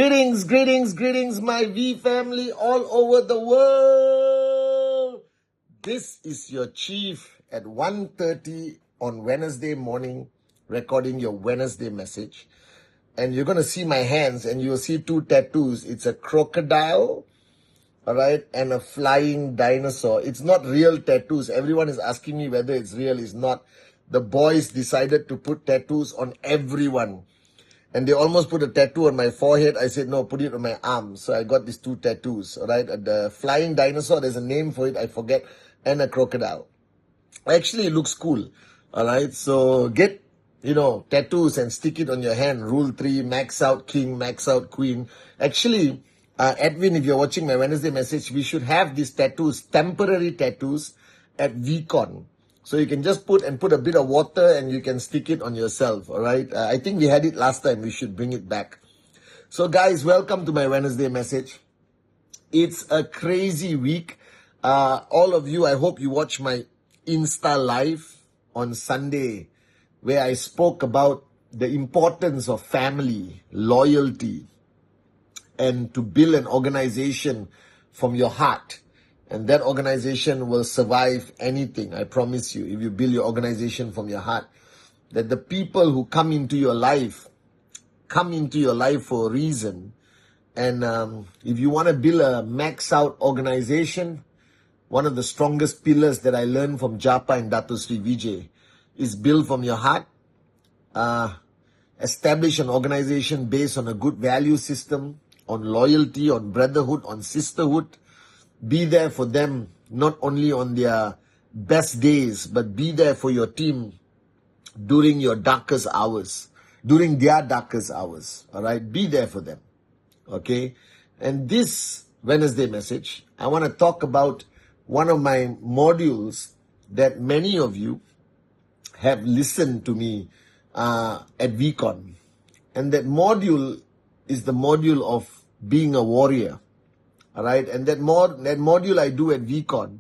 Greetings, my V family all over the world. This is your chief at 1:30 on Wednesday morning, recording your Wednesday message. And you're going to see my hands and you'll see two tattoos. It's a crocodile, all right, and a flying dinosaur. It's not real tattoos. Everyone is asking me whether it's real. It's not. The boys decided to put tattoos on everyone. And they almost put a tattoo on my forehead. I said, no, put it on my arm. So I got these two tattoos, all right? The flying dinosaur, there's a name for it, I forget, and a crocodile. Actually, it looks cool, all right? So get, tattoos and stick it on your hand. Rule 3, max out king, max out queen. Actually, Edwin, if you're watching my Wednesday message, we should have these tattoos, temporary tattoos at VCon. So you can just put a bit of water and you can stick it on yourself, all right? I think we had it last time. We should bring it back. So guys, welcome to my Wednesday message. It's a crazy week. All of you, I hope you watch my Insta Live on Sunday where I spoke about the importance of family, loyalty, and to build an organization from your heart. And that organization will survive anything, I promise you, if you build your organization from your heart. That the people who come into your life for a reason. And if you want to build a max out organization, one of the strongest pillars that I learned from Japa and Dato Sri Vijay is build from your heart. Establish an organization based on a good value system, on loyalty, on brotherhood, on sisterhood. Be there for them, not only on their best days, but be there for your team during your darkest hours, during their darkest hours, all right? Be there for them, okay? And this Wednesday message, I want to talk about one of my modules that many of you have listened to me at VCon. And that module is the module of being a warrior. All right, and that module I do at VCon,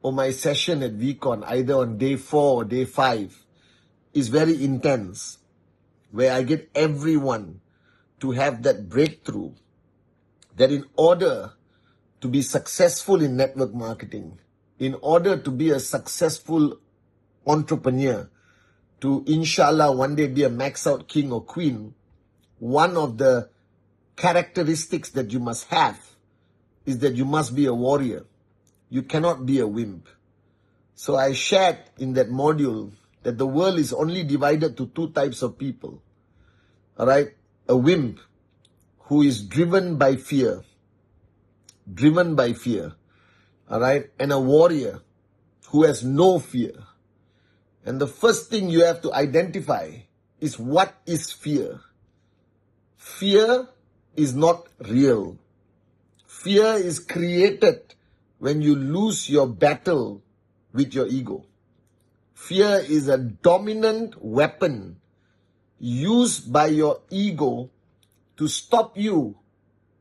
or my session at VCon, either on day 4 or day 5, is very intense, where I get everyone to have that breakthrough, that in order to be successful in network marketing, in order to be a successful entrepreneur, to inshallah one day be a max out king or queen, one of the characteristics that you must have is that you must be a warrior. You cannot be a wimp. So I shared in that module that the world is only divided to 2 types of people. All right? A wimp who is driven by fear. All right? And a warrior who has no fear. And the first thing you have to identify is what is fear. Fear is not real. Fear is created when you lose your battle with your ego. Fear is a dominant weapon used by your ego to stop you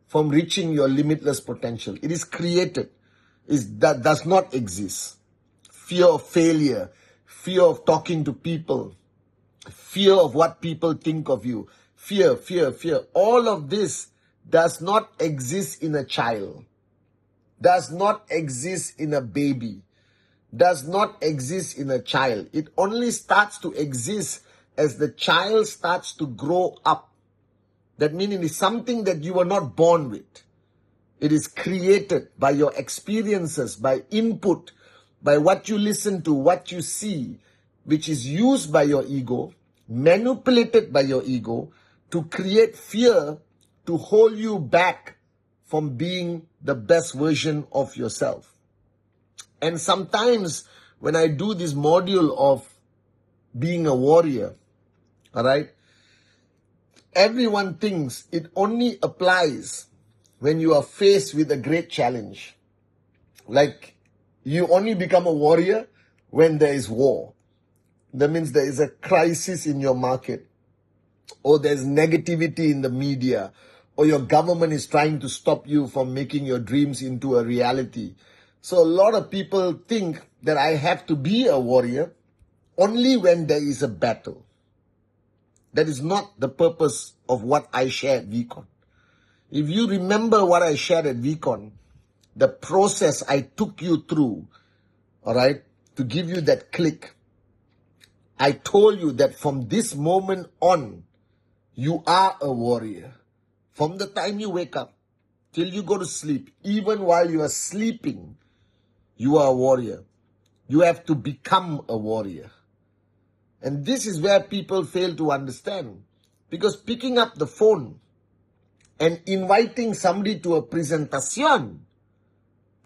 from reaching your limitless potential. It is created. That does not exist. Fear of failure, fear of talking to people, fear of what people think of you, fear. All of this does not exist in a child, does not exist in a baby, does not exist in a child. It only starts to exist as the child starts to grow up. That means it is something that you were not born with. It is created by your experiences, by input, by what you listen to, what you see, which is used by your ego, manipulated by your ego to create fear, to hold you back from being the best version of yourself. And sometimes when I do this module of being a warrior, all right, everyone thinks it only applies when you are faced with a great challenge. Like you only become a warrior when there is war. That means there is a crisis in your market, or there's negativity in the media, or your government is trying to stop you from making your dreams into a reality. So a lot of people think that I have to be a warrior only when there is a battle. That is not the purpose of what I share at VCon. If you remember what I shared at VCon, the process I took you through, all right, to give you that click, I told you that from this moment on, you are a warrior. From the time you wake up till you go to sleep, even while you are sleeping, you are a warrior. You have to become a warrior. And this is where people fail to understand. Because picking up the phone and inviting somebody to a presentation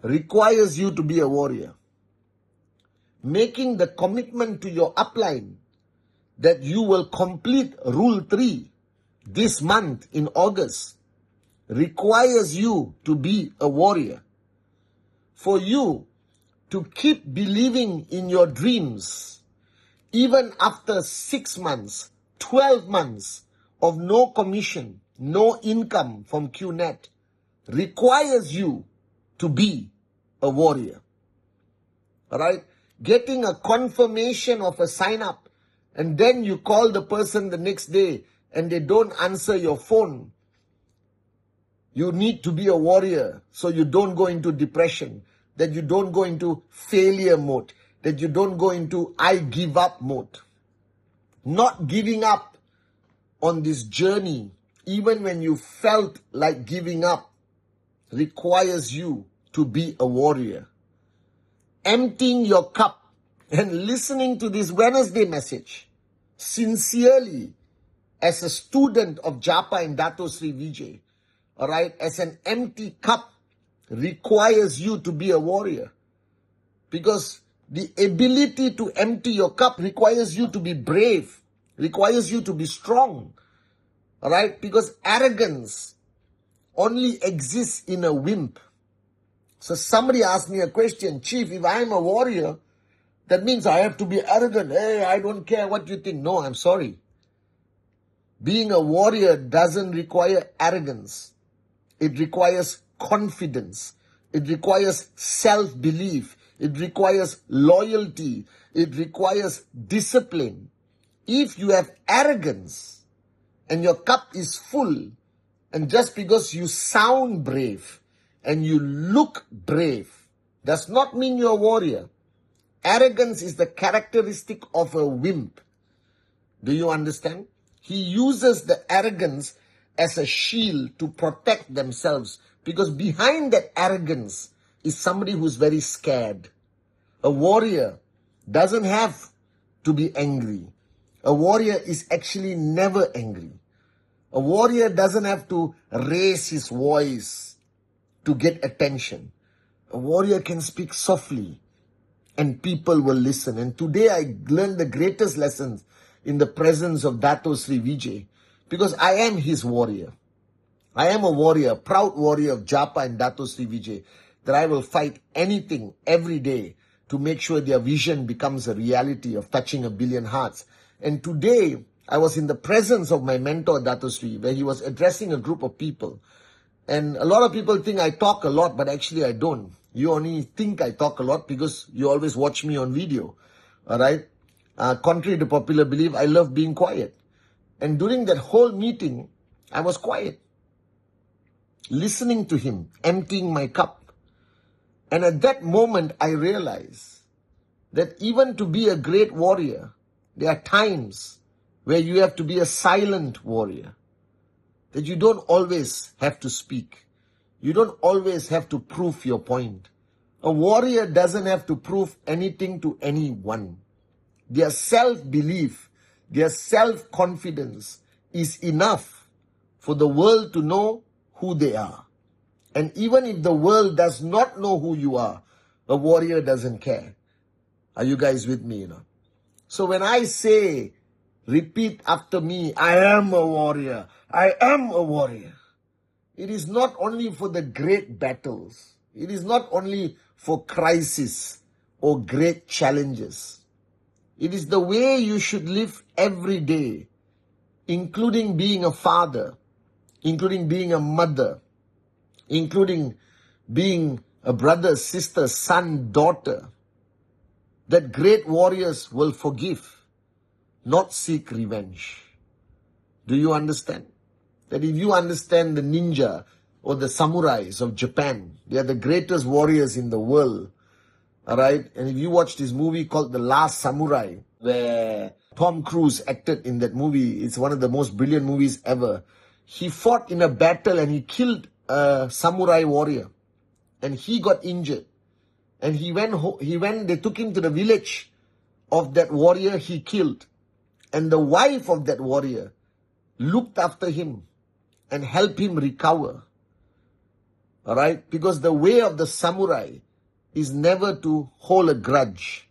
requires you to be a warrior. Making the commitment to your upline that you will complete Rule 3 this month in August requires you to be a warrior. For you to keep believing in your dreams, even after 6 months, 12 months of no commission, no income from QNet, requires you to be a warrior. All right? Getting a confirmation of a sign up and then you call the person the next day and they don't answer your phone. You need to be a warrior so you don't go into depression, that you don't go into failure mode, that you don't go into I give up mode. Not giving up on this journey, even when you felt like giving up, requires you to be a warrior. Emptying your cup and listening to this Wednesday message sincerely as a student of Japa and Dato Sri Vijay, all right, as an empty cup requires you to be a warrior. Because the ability to empty your cup requires you to be brave, requires you to be strong, all right, because arrogance only exists in a wimp. So somebody asked me a question, Chief, if I am a warrior, that means I have to be arrogant. Hey, I don't care what you think. No, I'm sorry. Being a warrior doesn't require arrogance. It requires confidence. It requires self-belief. It requires loyalty. It requires discipline. If you have arrogance and your cup is full, and just because you sound brave and you look brave, does not mean you're a warrior. Arrogance is the characteristic of a wimp. Do you understand? He uses the arrogance as a shield to protect themselves, because behind that arrogance is somebody who's very scared. A warrior doesn't have to be angry. A warrior is actually never angry. A warrior doesn't have to raise his voice to get attention. A warrior can speak softly and people will listen. And today I learned the greatest lessons in the presence of Dato Sri Vijay, because I am his warrior. I am a warrior, a proud warrior of Japa and Dato Sri Vijay, that I will fight anything every day to make sure their vision becomes a reality of touching 1 billion hearts. And today, I was in the presence of my mentor, Dato Sri, where he was addressing a group of people. And a lot of people think I talk a lot, but actually I don't. You only think I talk a lot because you always watch me on video. All right? Contrary to popular belief, I love being quiet. And during that whole meeting, I was quiet, listening to him, emptying my cup. And at that moment, I realized that even to be a great warrior, there are times where you have to be a silent warrior. That you don't always have to speak. You don't always have to prove your point. A warrior doesn't have to prove anything to anyone. Their self-belief, their self-confidence is enough for the world to know who they are. And even if the world does not know who you are, a warrior doesn't care. Are you guys with me? So when I say, repeat after me, I am a warrior, I am a warrior, it is not only for the great battles. It is not only for crisis or great challenges. It is the way you should live every day, including being a father, including being a mother, including being a brother, sister, son, daughter, that great warriors will forgive, not seek revenge. Do you understand? that if you understand the ninja or the samurais of Japan, they are the greatest warriors in the world. Alright? And if you watch this movie called The Last Samurai, where Tom Cruise acted in that movie, it's one of the most brilliant movies ever. He fought in a battle and he killed a samurai warrior. And he got injured. And they took him to the village of that warrior he killed. And the wife of that warrior looked after him and helped him recover. Alright? Because the way of the samurai is never to hold a grudge,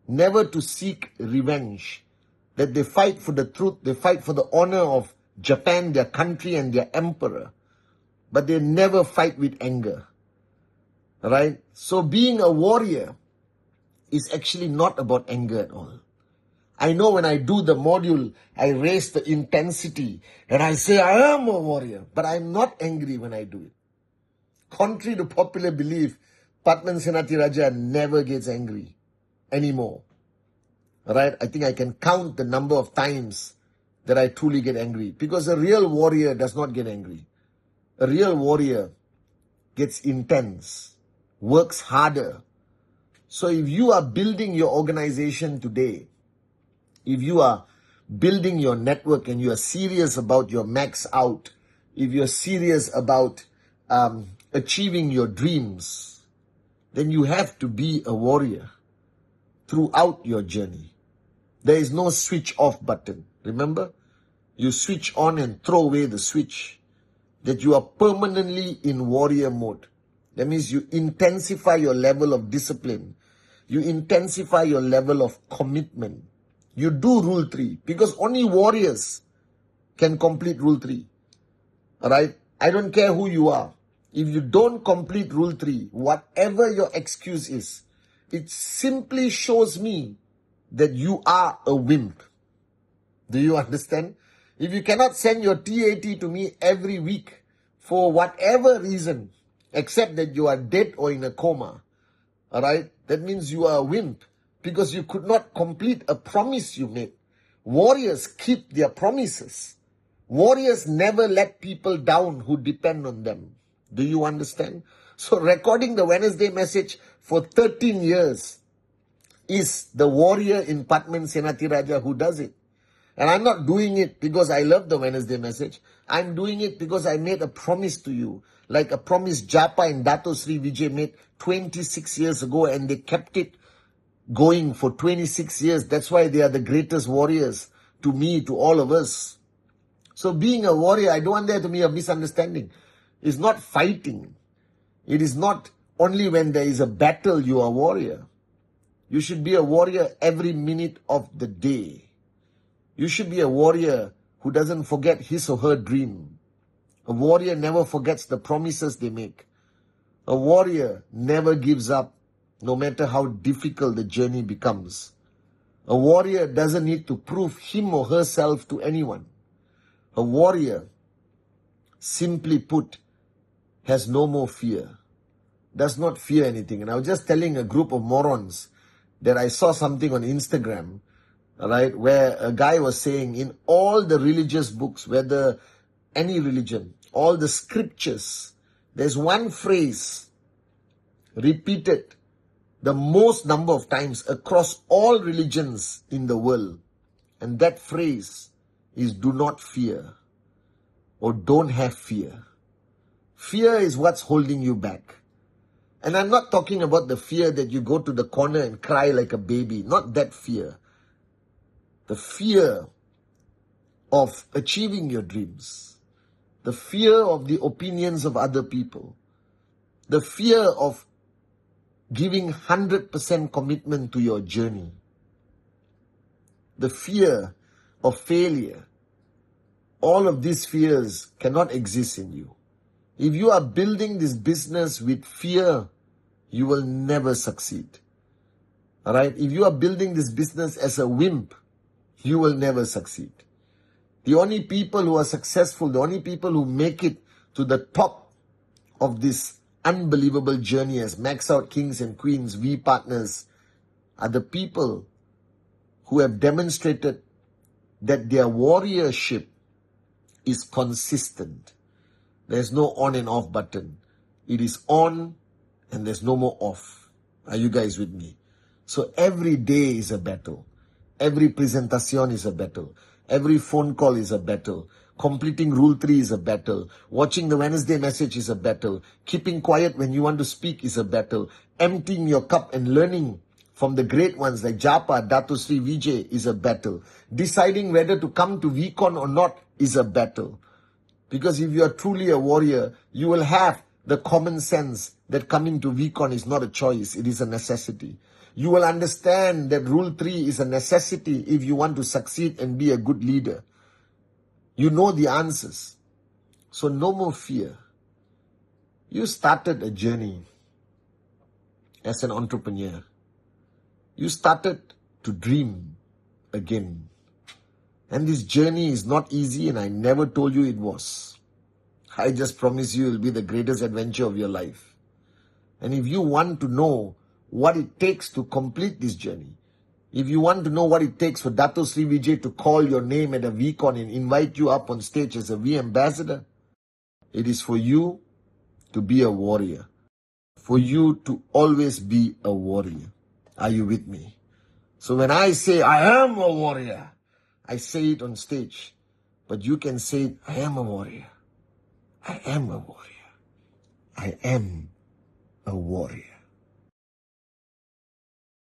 never to seek revenge. That they fight for the truth, they fight for the honor of Japan, their country and their emperor. But they never fight with anger. Right? So being a warrior is actually not about anger at all. I know when I do the module, I raise the intensity and I say I am a warrior, but I'm not angry when I do it. Contrary to popular belief, Pathman Senathirajah never gets angry anymore. Right? I think I can count the number of times that I truly get angry, because a real warrior does not get angry. A real warrior gets intense, works harder. So if you are building your organization today, if you are building your network and you are serious about your max out, if you're serious about achieving your dreams, then you have to be a warrior throughout your journey. There is no switch off button. Remember? You switch on and throw away the switch. That you are permanently in warrior mode. That means you intensify your level of discipline. You intensify your level of commitment. You do Rule 3 because only warriors can complete Rule 3. Alright? I don't care who you are. If you don't complete Rule 3, whatever your excuse is, it simply shows me that you are a wimp. Do you understand? If you cannot send your TAT to me every week for whatever reason, except that you are dead or in a coma, alright, that means you are a wimp because you could not complete a promise you made. Warriors keep their promises. Warriors never let people down who depend on them. Do you understand? So recording the Wednesday message for 13 years is the warrior in Pathman Senathirajah who does it. And I'm not doing it because I love the Wednesday message. I'm doing it because I made a promise to you. Like a promise Japa and Dato Sri Vijay made 26 years ago, and they kept it going for 26 years. That's why they are the greatest warriors to me, to all of us. So being a warrior, I don't want there to be a misunderstanding. It's not fighting. It is not only when there is a battle you are a warrior. You should be a warrior every minute of the day. You should be a warrior who doesn't forget his or her dream. A warrior never forgets the promises they make. A warrior never gives up, no matter how difficult the journey becomes. A warrior doesn't need to prove him or herself to anyone. A warrior, simply put, has no more fear. Does not fear anything. And I was just telling a group of morons that I saw something on Instagram, right, where a guy was saying in all the religious books, whether any religion, all the scriptures, there's one phrase repeated the most number of times across all religions in the world. And that phrase is do not fear or don't have fear. Fear is what's holding you back. And I'm not talking about the fear that you go to the corner and cry like a baby. Not that fear. The fear of achieving your dreams. The fear of the opinions of other people. The fear of giving 100% commitment to your journey. The fear of failure. All of these fears cannot exist in you. If you are building this business with fear, you will never succeed. Alright? If you are building this business as a wimp, you will never succeed. The only people who are successful, the only people who make it to the top of this unbelievable journey as Max Out Kings and Queens, V Partners, are the people who have demonstrated that their warriorship is consistent. There's no on and off button. It is on and there's no more off. Are you guys with me? So every day is a battle. Every presentation is a battle. Every phone call is a battle. Completing Rule 3 is a battle. Watching the Wednesday message is a battle. Keeping quiet when you want to speak is a battle. Emptying your cup and learning from the great ones like Japa, Dato Sri Vijay is a battle. Deciding whether to come to VCon or not is a battle. Because if you are truly a warrior, you will have the common sense that coming to VCon is not a choice, it is a necessity. You will understand that Rule 3 is a necessity if you want to succeed and be a good leader. You know the answers. So no more fear. You started a journey as an entrepreneur. You started to dream again. And this journey is not easy, and I never told you it was. I just promise you it will be the greatest adventure of your life. And if you want to know what it takes to complete this journey, if you want to know what it takes for Dato Sri Vijay to call your name at a VCon and invite you up on stage as a V ambassador, it is for you to be a warrior. For you to always be a warrior. Are you with me? So when I say I am a warrior, I say it on stage. But you can say, I am a warrior. I am a warrior. I am a warrior.